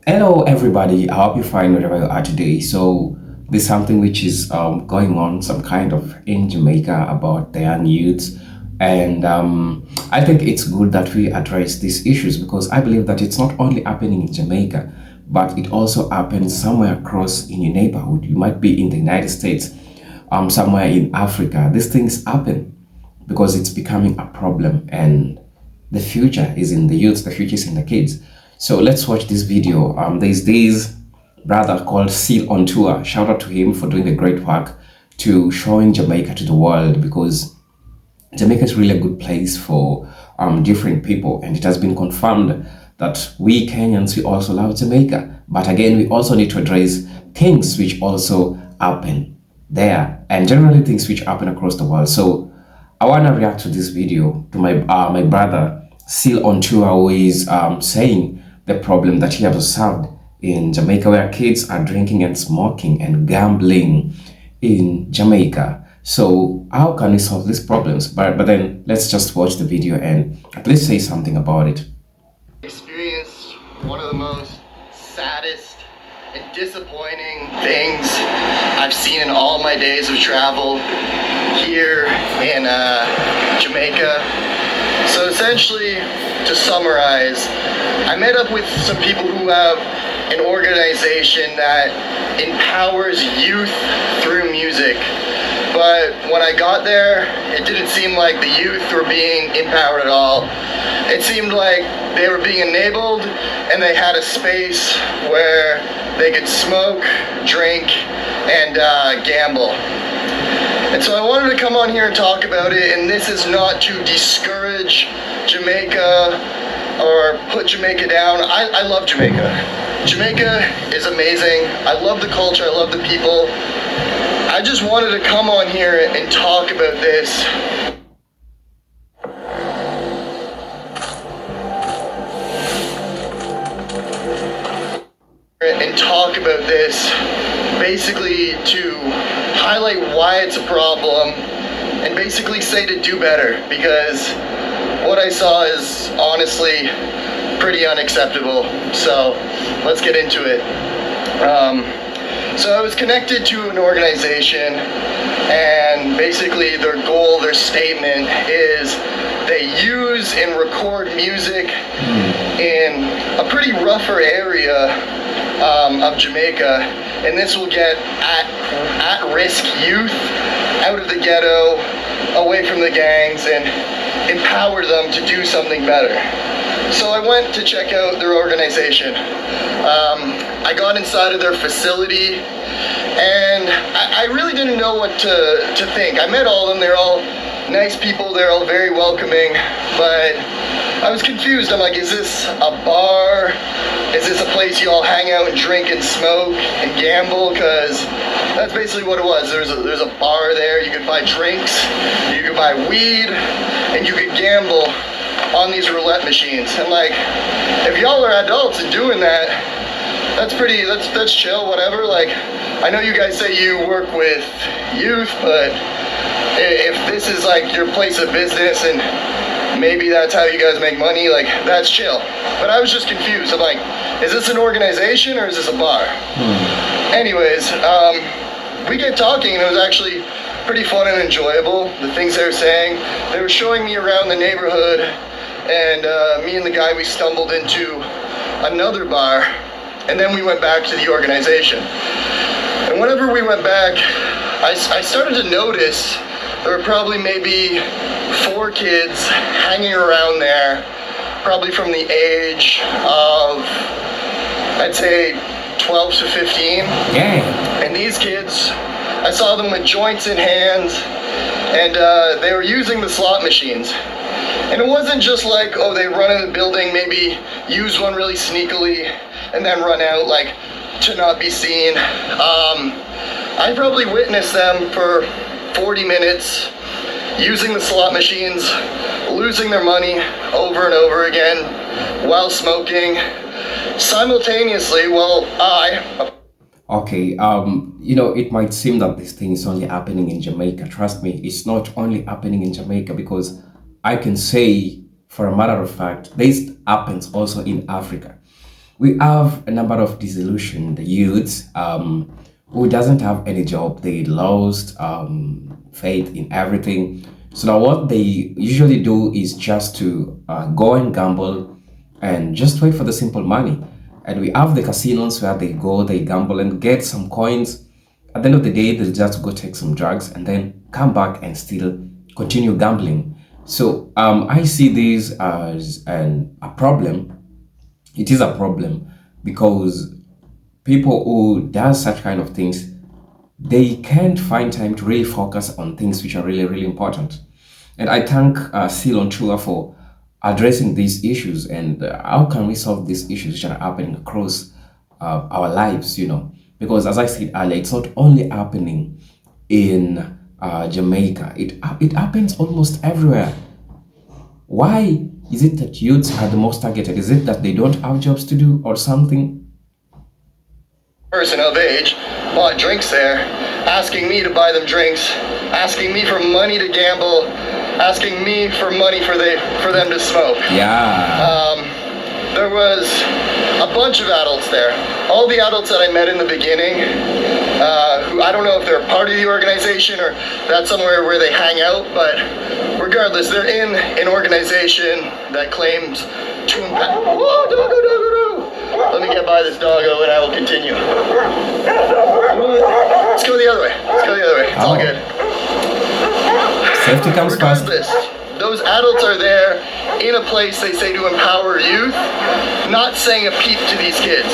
Hello, everybody. I hope you find wherever you are today. So, there's something which is going on, some kind of in Jamaica about the young youths, and I think it's good that we address these issues because I believe that it's not only happening in Jamaica, but it also happens somewhere across in your neighborhood. You might be in the United States, somewhere in Africa. These things happen because it's becoming a problem and the future is in the youth, the future is in the kids. So let's watch this video. There's this brother called Seal on Tour. Shout out to him for doing a great work to showing Jamaica to the world because Jamaica is really a good place for different people, and it has been confirmed that we Kenyans we also love Jamaica. But again, we also need to address things which also happen there, and generally things which happen across the world. So I want to react to this video to my brother Seal on Tour, who is saying the problem that he has observed in Jamaica, where kids are drinking and smoking and gambling in Jamaica. So how can we solve these problems? But then let's just watch the video and at least say something about it. Experienced one of the most saddest and disappointing things I've seen in all my days of travel here in Jamaica. So essentially, to summarize, I met up with some people who have an organization that empowers youth through music. But when I got there, it didn't seem like the youth were being empowered at all. It seemed like they were being enabled and they had a space where they could smoke, drink, and gamble. And so I wanted to come on here and talk about it, and this is not to discourage Jamaica or put Jamaica down. I love Jamaica. Jamaica is amazing. I love the culture, I love the people. I just wanted to come on here and talk about this. Basically to highlight why it's a problem and basically say to do better, because what I saw is honestly pretty unacceptable. So let's get into it. So I was connected to an organization, and basically their goal, their statement is they use and record music in a pretty rougher area of Jamaica, and this will get at-risk youth out of the ghetto, away from the gangs, and empower them to do something better. So I went to check out their organization. I got inside of their facility, and I really didn't know what to think. I met all of them. They're all nice people. They're all very welcoming, but I was confused. I'm like, is this a bar? Is this a place you all hang out and drink and smoke and gamble? Because that's basically what it was. There's a bar there. You could buy drinks, you could buy weed, and you could gamble on these roulette machines. And like, if y'all are adults and doing that, that's chill, whatever. Like, I know you guys say you work with youth, but if this is like your place of business and maybe that's how you guys make money, like, that's chill. But I was just confused. I'm like, is this an organization or is this a bar? Anyways, we get talking, and it was actually pretty fun and enjoyable, the things they were saying. They were showing me around the neighborhood, and me and the guy, we stumbled into another bar, and then we went back to the organization. And whenever we went back, I started to notice there were probably maybe 4 kids hanging around there, probably from the age of, I'd say, 12 to 15. Yeah. And these kids, I saw them with joints in hand, and they were using the slot machines. And it wasn't just like, oh, they run in the building, maybe use one really sneakily, and then run out, like, to not be seen. I probably witnessed them for 40 minutes using the slot machines, losing their money over and over again while smoking, simultaneously while Okay, it might seem that this thing is only happening in Jamaica. Trust me, it's not only happening in Jamaica, because I can say, for a matter of fact, this happens also in Africa. We have a number of disillusioned youths who doesn't have any job. They lost faith in everything. So now what they usually do is just to go and gamble and just wait for the simple money. And we have the casinos where they go, they gamble and get some coins. At the end of the day, they'll just go take some drugs and then come back and still continue gambling. So I see this as a problem. It is a problem because people who does such kind of things, they can't find time to really focus on things which are really, really important. And I thank Ceylon Chua for addressing these issues and how can we solve these issues which are happening across our lives, because as I said earlier, it's not only happening in Jamaica, it happens almost everywhere. Why is it that youths are the most targeted? Is it that they don't have jobs to do or something? Person of age bought drinks there, asking me to buy them drinks, asking me for money to gamble, asking me for money for them to smoke. Yeah. There was a bunch of adults there. All the adults that I met in the beginning, who I don't know if they're part of the organization or that's somewhere where they hang out, but regardless, they're in an organization that claims to impact. Whoa, doggo, doggo, doggo. Let me get by this doggo and I will continue. Let's go the other way. It's all good. Safety comes first. Regardless, those adults are there in a place they say to empower youth, not saying a peep to these kids.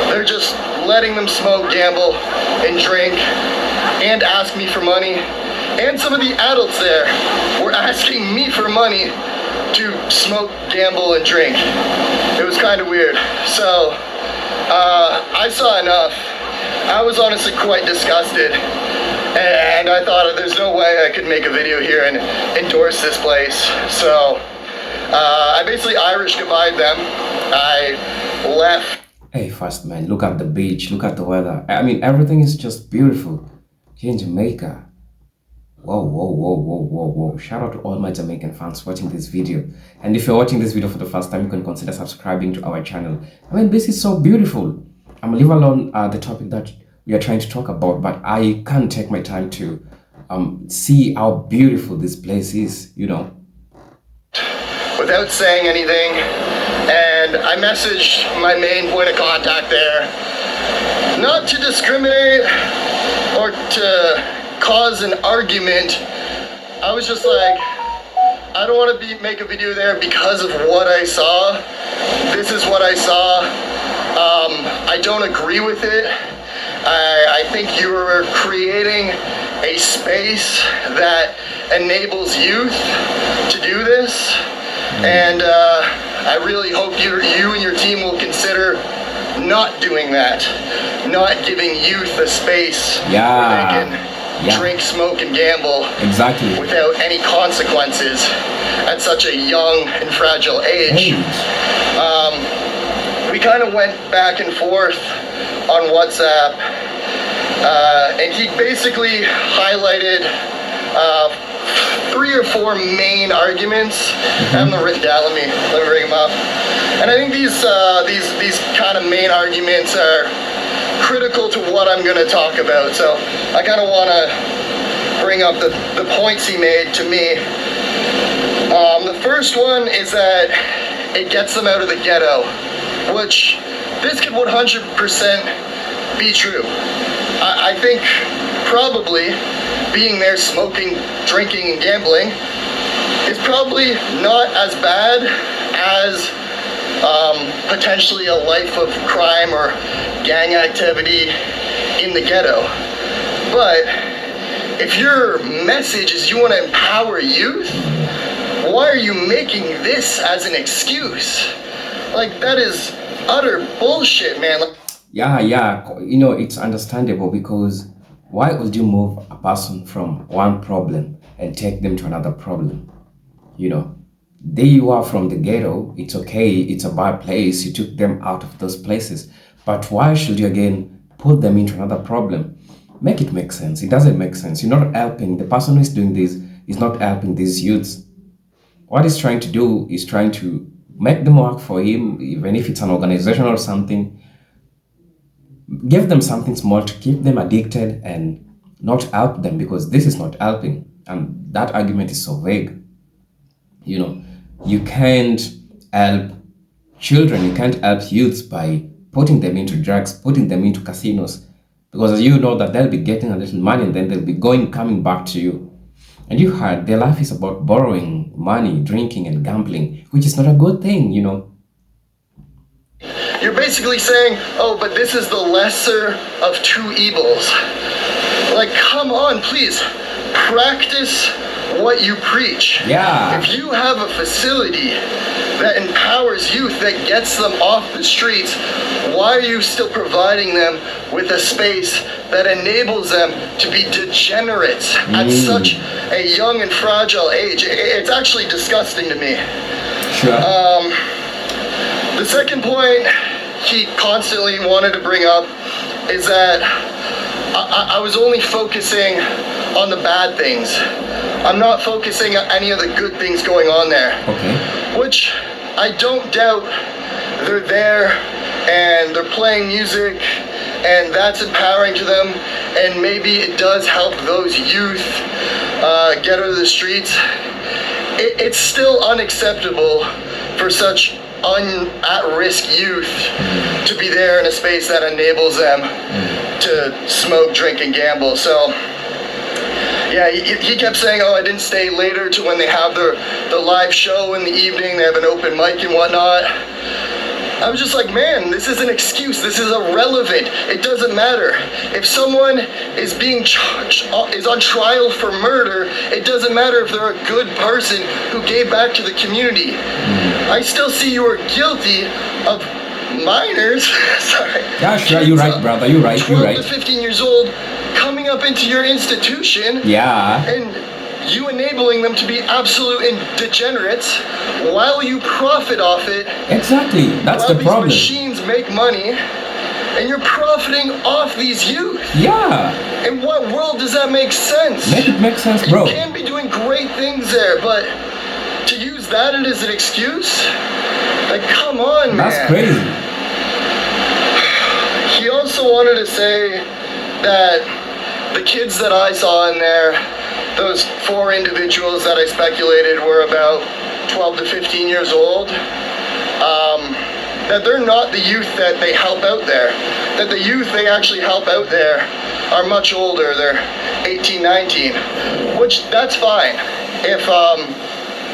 They're just letting them smoke, gamble, and drink, and ask me for money. And some of the adults there were asking me for money to smoke, gamble, and drink. It was kind of weird. So, I saw enough. I was honestly quite disgusted. And I thought there's no way I could make a video here and endorse this place. So, I basically Irish goodbyed them. I left. Hey, first man, look at the beach, look at the weather. I mean, everything is just beautiful here in Jamaica. Whoa, whoa, whoa, whoa, whoa, whoa. Shout out to all my Jamaican fans watching this video. And if you're watching this video for the first time, you can consider subscribing to our channel. I mean, this is so beautiful. I'm leave alone the topic that we are trying to talk about, but I can't take my time to see how beautiful this place is, Without saying anything, and I messaged my main point of contact there, not to discriminate or to cause an argument. I was just like, I don't want to make a video there because of what I saw. This is what I saw. I don't agree with it. I think you are creating a space that enables youth to do this, and I really hope you and your team will consider not doing that, not giving youth a space where they can drink, smoke, and gamble without any consequences at such a young and fragile age. We kind of went back and forth on WhatsApp, and he basically highlighted 3 or 4 main arguments. I have them written down. Let me bring them up. And I think these kind of main arguments are critical to what I'm going to talk about. So I kind of want to bring up the points he made to me. The first one is that it gets them out of the ghetto, which this could 100% be true. I think probably being there smoking, drinking, and gambling is probably not as bad as potentially a life of crime or gang activity in the ghetto. But if your message is you want to empower youth, why are you making this as an excuse? Like, that is utter bullshit, man. Yeah, it's understandable, because why would you move a person from one problem and take them to another problem? There you are from the ghetto, it's okay, it's a bad place, you took them out of those places. But why should you again put them into another problem? Make it make sense. It doesn't make sense. You're not helping. The person who is doing this is not helping these youths. What he's trying to do is trying to make them work for him, even if it's an organization or something. Give them something small to keep them addicted and not help them, because this is not helping. And that argument is so vague. You know, you can't help children, you can't help youths by putting them into drugs, putting them into casinos, because you know that they'll be getting a little money and then they'll be coming back to you. And you heard their life is about borrowing money, drinking, and gambling, which is not a good thing, you know. You're basically saying, oh, but this is the lesser of two evils. Like, come on, please. Practice what you preach. Yeah. If you have a facility that empowers youth, that gets them off the streets, why are you still providing them with a space that enables them to be degenerates at such a young and fragile age? It's actually disgusting to me. Sure. The second point he constantly wanted to bring up is that I was only focusing on the bad things. I'm not focusing on any of the good things going on there. Okay. Which I don't doubt they're there and they're playing music and that's empowering to them, and maybe it does help those youth get out of the streets. It's still unacceptable for such at-risk youth to be there in a space that enables them to smoke, drink, and gamble. So yeah, he kept saying, oh, I didn't stay later to when they have the live show in the evening, they have an open mic and whatnot. I was just like, man, this is an excuse. This is irrelevant. It doesn't matter. If someone is being charged, is on trial for murder, it doesn't matter if they're a good person who gave back to the community. I still see you are guilty of minors. Sorry. Yeah, sure, you're right, brother. You're right. You're 12 right. to 15 years old coming up into your institution. Yeah. And you enabling them to be absolute degenerates while you profit off it. Exactly. That's while the problem. These machines make money and you're profiting off these youth. Yeah. In what world does that make sense? Make it make sense, bro. You can be doing great things there, but to use that as an excuse? Like, come on, man. That's crazy. He also wanted to say that the kids that I saw in there, those 4 individuals that I speculated were about 12 to 15 years old, that they're not the youth that they help out there. That the youth they actually help out there are much older. They're 18, 19, which that's fine. If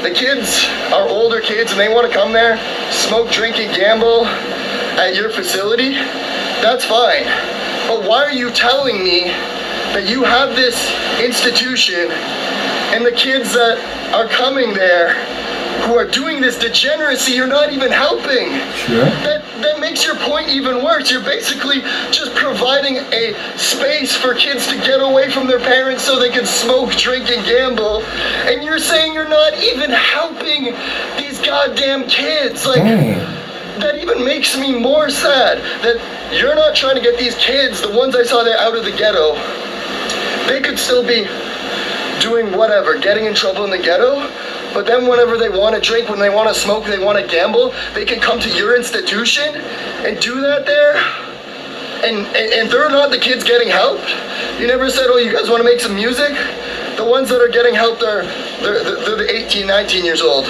the kids are older kids and they want to come there, smoke, drink, and gamble at your facility, that's fine. But why are you telling me that you have this institution and the kids that are coming there who are doing this degeneracy, you're not even helping? Sure. That makes your point even worse. You're basically just providing a space for kids to get away from their parents so they can smoke, drink, and gamble. And you're saying you're not even helping these goddamn kids. Like, that even makes me more sad that you're not trying to get these kids, the ones I saw there out of the ghetto, they could still be doing whatever, getting in trouble in the ghetto, but then whenever they want to drink, when they want to smoke, they want to gamble, they can come to your institution and do that there, and they're not the kids getting helped. You never said, oh, you guys want to make some music? The ones that are getting helped they're the 18, 19 years old,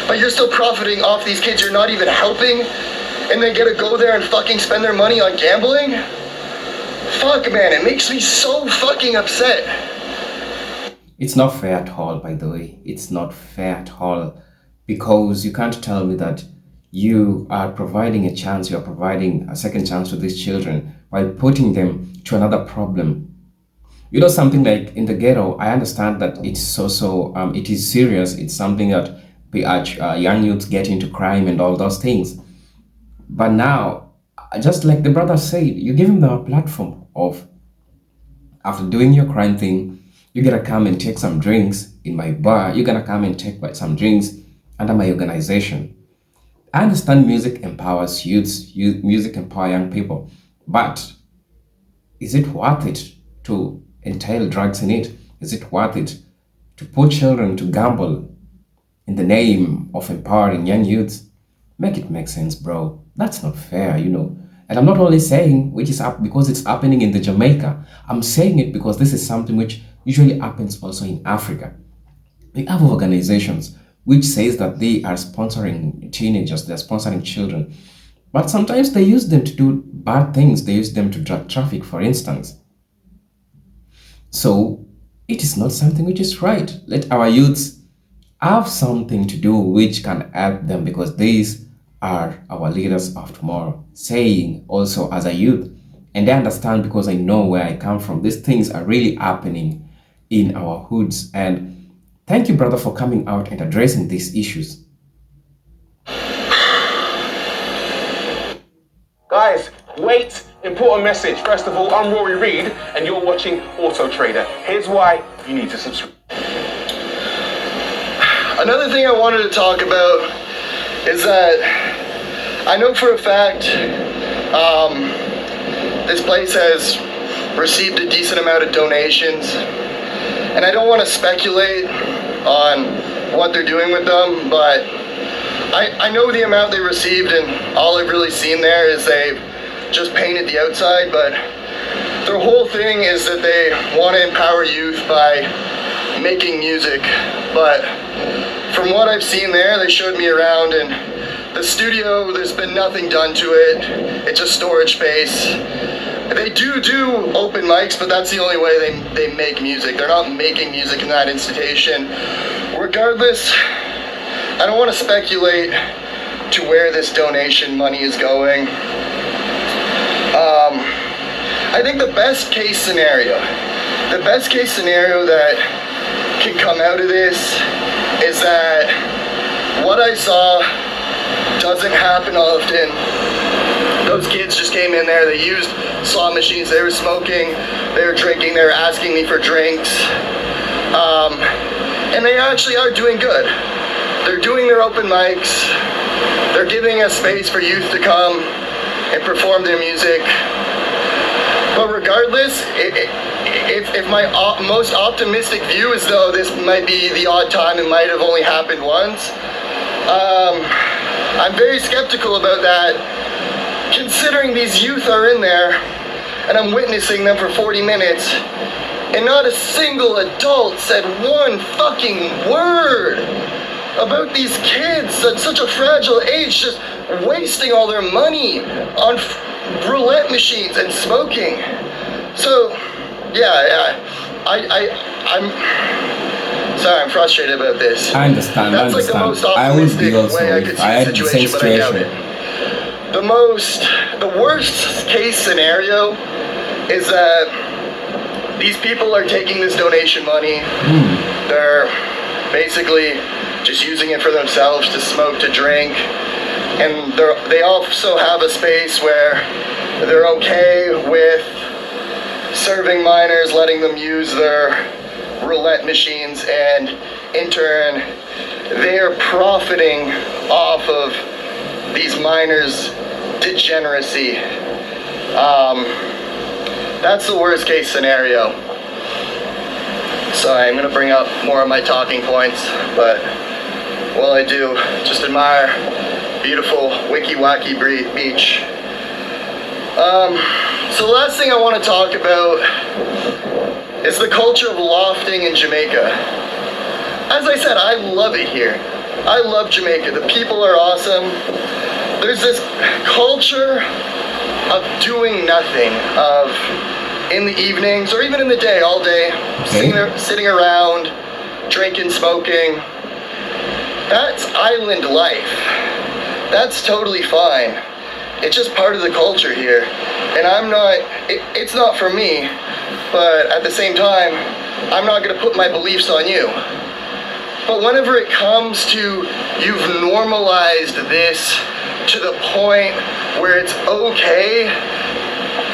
but you're still profiting off these kids you're not even helping, and they get to go there and fucking spend their money on gambling? Fuck, man, it makes me so fucking upset. It's not fair at all, by the way. It's not fair at all, because you can't tell me that you are providing a chance, you are providing a second chance to these children while putting them to another problem. You know, something like in the ghetto, I understand that it's it is serious. It's something that young youths get into crime and all those things. But now, just like the brother said, you give them a platform of, after doing your crime thing, you're gonna come and take some drinks in my bar. You're gonna come and take some drinks under my organization. I understand music empowers youths, music empowers young people, but is it worth it to entail drugs in it? Is it worth it to put children to gamble in the name of empowering young youths? Make it make sense, bro. That's not fair. And I'm not only saying which is up because it's happening in the Jamaica. I'm saying it because this is something which usually happens also in Africa. We have organizations which says that they are sponsoring teenagers, they're sponsoring children. But sometimes they use them to do bad things. They use them to drug traffic, for instance. So it is not something which is right. Let our youths have something to do which can help them because these are our leaders of tomorrow. Saying also as a youth, and they understand because I know where I come from. These things are really happening in our hoods. And thank you, brother, for coming out and addressing these issues. Guys, wait, important message. First of all, I'm Rory Reid and you're watching Auto Trader. Here's why you need to subscribe. Another thing I wanted to talk about is that I know for a fact this place has received a decent amount of donations, and I don't want to speculate on what they're doing with them, but I know the amount they received, and all I've really seen there is they've just painted the outside, but their whole thing is that they want to empower youth by making music. But from what I've seen there, they showed me around, and the studio, there's been nothing done to it. It's a storage space. They do open mics, but that's the only way they make music. They're not making music in that institution. Regardless, I don't want to speculate to where this donation money is going. I think the best case scenario that can come out of this is that what I saw doesn't happen often. Those kids just came in there, they used slot machines, they were smoking, they were drinking, they were asking me for drinks. And they actually are doing good. They're doing their open mics, they're giving a space for youth to come and perform their music. But regardless, if my most optimistic view is though this might be the odd time, it might have only happened once, I'm very skeptical about that, considering these youth are in there and I'm witnessing them for 40 minutes and not a single adult said one fucking word about these kids at such a fragile age just wasting all their money on roulette machines and smoking. So yeah, I'm sorry, I'm frustrated about this. I understand. That's like the most optimistic way I could see the situation, but I doubt it. The worst case scenario is that these people are taking this donation money. They're basically just using it for themselves, to smoke, to drink, and they also have a space where they're okay with serving minors, letting them use their roulette machines, and in turn they're profiting off of these minors' degeneracy. That's the worst case scenario. Sorry, I'm gonna bring up more of my talking points, but while I do, just admire beautiful Wiki-Waki beach. So the last thing I want to talk about is the culture of lofting in Jamaica. As I said, I love it here. I love Jamaica. The people are awesome. There's this culture of doing nothing, of in the evenings or even in the day, all day, sitting around, drinking, smoking. That's island life. That's totally fine. It's just part of the culture here. And it's not for me, but at the same time, I'm not gonna put my beliefs on you. But whenever it comes to you've normalized this to the point where it's okay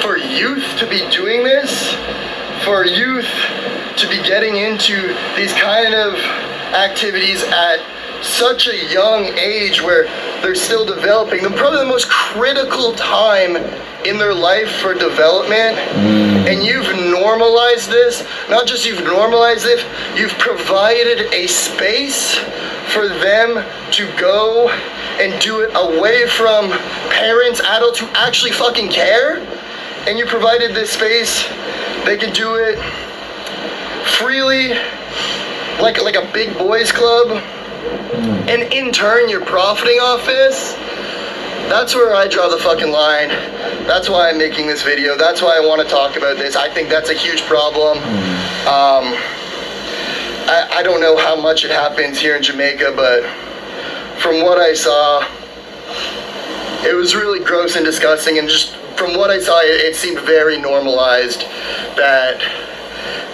for youth to be doing this, for youth to be getting into these kind of activities at such a young age where they're still developing, probably the most critical time in their life for development, and you've normalized this. Not just you've normalized it, you've provided a space for them to go and do it away from parents, adults who actually fucking care, and you provided this space, they can do it freely, like a big boys club, and in turn you're profiting off this. That's where I draw the fucking line. That's why I'm making this video. That's why I want to talk about this. I think that's a huge problem. I don't know how much it happens here in Jamaica, but from what I saw, it was really gross and disgusting, and just from what I saw, it seemed very normalized that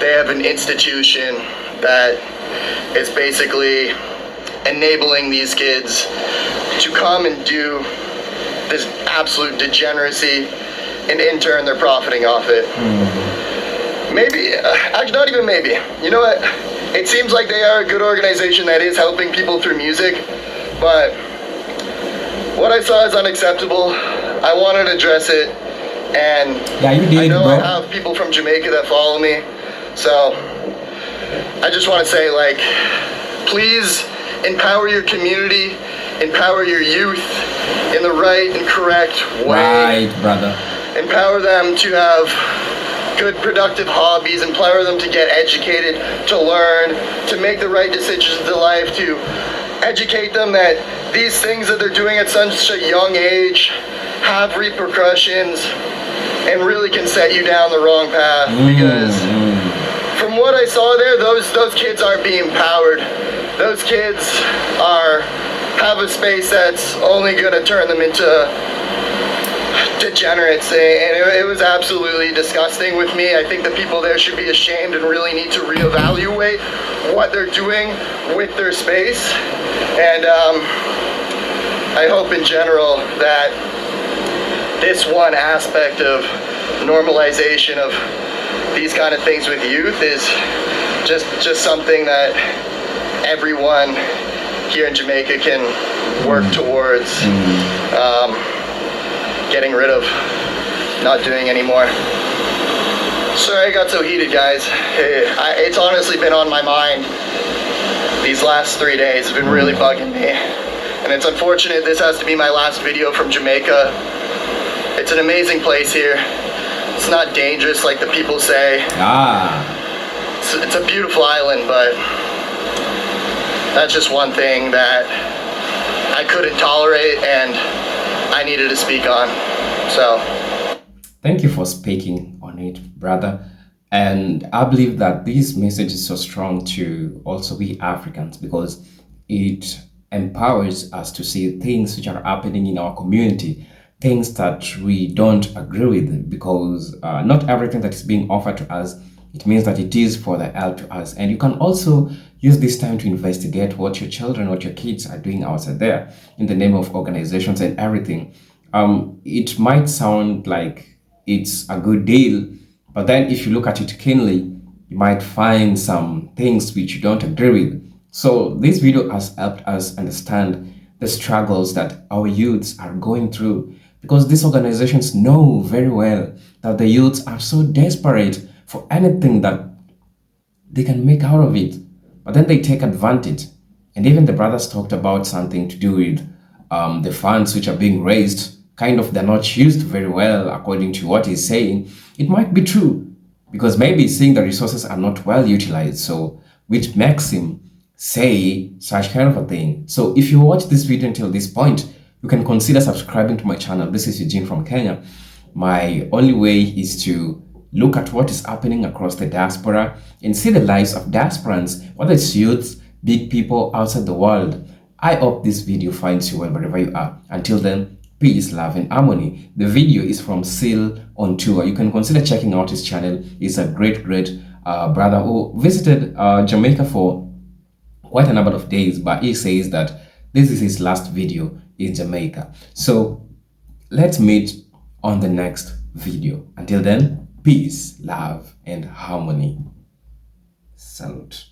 they have an institution that is basically enabling these kids to come and do this absolute degeneracy, and in turn they're profiting off it. Maybe, actually not even maybe, you know what, it seems like they are a good organization that is helping people through music, but what I saw is unacceptable. I wanted to address it, and yeah, you did, I know bro. I have people from Jamaica that follow me, so I just want to say, like, please empower your community, empower your youth in the right and correct way. Right, brother. Empower them to have good, productive hobbies, empower them to get educated, to learn, to make the right decisions in life, to educate them that these things that they're doing at such a young age have repercussions and really can set you down the wrong path. Because from what I saw there, those kids aren't being powered. Those kids have a space that's only going to turn them into degenerates, and it was absolutely disgusting with me. I think the people there should be ashamed and really need to reevaluate what they're doing with their space. And I hope in general that this one aspect of normalization of these kind of things with youth is just something that everyone here in Jamaica can work towards getting rid of, not doing anymore. Sorry I got so heated, guys. It's honestly been on my mind these last 3 days. It's been really bugging me. And it's unfortunate this has to be my last video from Jamaica. It's an amazing place here. It's not dangerous like the people say. It's a beautiful island, but that's just one thing that I couldn't tolerate and I needed to speak on. So thank you for speaking on it, brother. And I believe that this message is so strong to also we Africans, because it empowers us to see things which are happening in our community, things that we don't agree with, because not everything that is being offered to us, it means that it is for the help to us. And you can also use this time to investigate what your children, what your kids are doing outside there in the name of organizations and everything. It might sound like it's a good deal, but then if you look at it keenly, you might find some things which you don't agree with. So this video has helped us understand the struggles that our youths are going through, because these organizations know very well that the youths are so desperate for anything that they can make out of it, but then they take advantage. And even the brothers talked about something to do with the funds which are being raised, kind of they're not used very well according to what he's saying. It might be true, because maybe he's saying the resources are not well utilized, so which makes him say such kind of a thing. So if you watch this video until this point, you can consider subscribing to my channel. This is Eugene from Kenya. My only way is to look at what is happening across the diaspora and see the lives of diasporans, whether it's youths, big people outside the world. I hope this video finds you well wherever you are. Until then, peace, love, and harmony. The video is from Seal on Tour. You can consider checking out his channel. He's a great brother who visited Jamaica for quite a number of days, but he says that this is his last video in Jamaica. So let's meet on the next video. Until then, peace, love, and harmony. Salute.